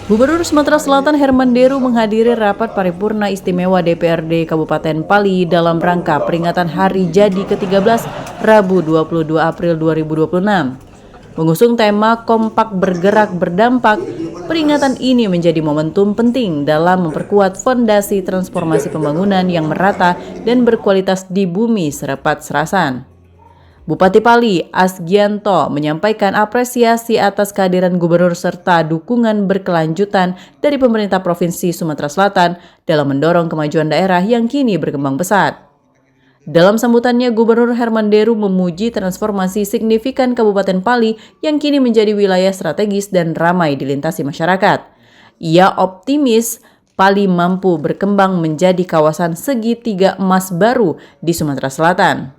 Gubernur Sumatera Selatan Herman Deru menghadiri rapat paripurna istimewa DPRD Kabupaten Pali dalam rangka peringatan Hari Jadi ke-13 Rabu 22 April 2026. Mengusung tema Kompak Bergerak Berdampak, peringatan ini menjadi momentum penting dalam memperkuat fondasi transformasi pembangunan yang merata dan berkualitas di bumi Serepat Serasan. Bupati Pali, Asgianto, menyampaikan apresiasi atas kehadiran gubernur serta dukungan berkelanjutan dari pemerintah Provinsi Sumatera Selatan dalam mendorong kemajuan daerah yang kini berkembang pesat. Dalam sambutannya, Gubernur Herman Deru memuji transformasi signifikan Kabupaten Pali yang kini menjadi wilayah strategis dan ramai dilintasi masyarakat. Ia optimis Pali mampu berkembang menjadi kawasan segitiga emas baru di Sumatera Selatan.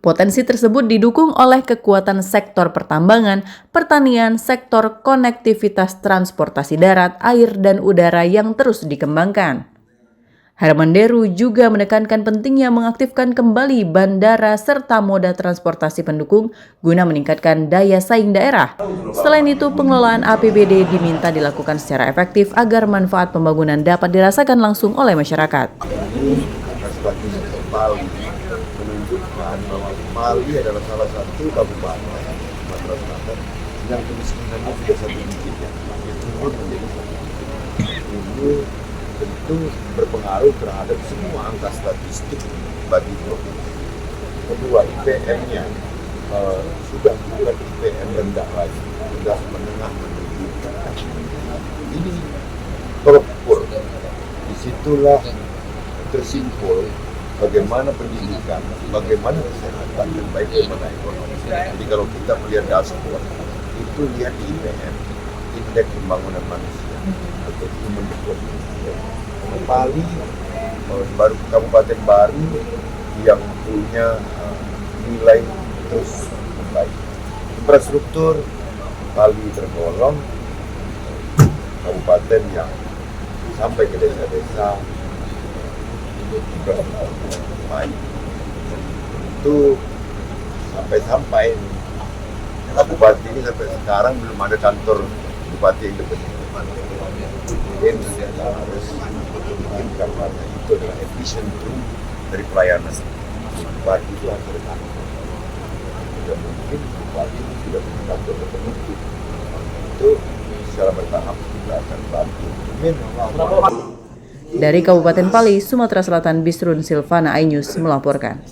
Potensi tersebut didukung oleh kekuatan sektor pertambangan, pertanian, sektor konektivitas transportasi darat, air, dan udara yang terus dikembangkan. Herman Deru juga menekankan pentingnya mengaktifkan kembali bandara serta moda transportasi pendukung guna meningkatkan daya saing daerah. Selain itu, pengelolaan APBD diminta dilakukan secara efektif agar manfaat pembangunan dapat dirasakan langsung oleh masyarakat. Menunjukkan bahwa Pali adalah salah satu kabupaten Sumatera Selatan yang kemiskinannya sudah satu digit ya, turun menjadi satu digit. Ini tentu berpengaruh terhadap semua angka statistik bagi provinsi. Kedua, IPM-nya sudah bukan IPM rendah lagi, sudah menengah menuju ke atas. Ini terukur. Disitulah tersimpul bagaimana pendidikan, bagaimana kesehatan, dan bagaimana ekonomi. Jadi kalau kita melihat dashboard, itu lihat di IPM, Indeks Pembangunan Manusia, atau Human Development. Pali, baru kabupaten baru yang punya nilai terus membaik. Infrastruktur, Pali tergolong kabupaten yang sampai ke desa-desa, baik. Itu sampai bupati ini sampai sekarang belum ada kantor bupati independen. Mungkin harus mungkin karena itu adalah efisien dari pelayanan. Bupati itu harus ada kantor. Tidak mungkin bupati itu sudah punya kantor tertentu. Itu secara bertahap kita akan bantu. Dari Kabupaten Pali, Sumatera Selatan, Bisrun Silvana, iNews melaporkan.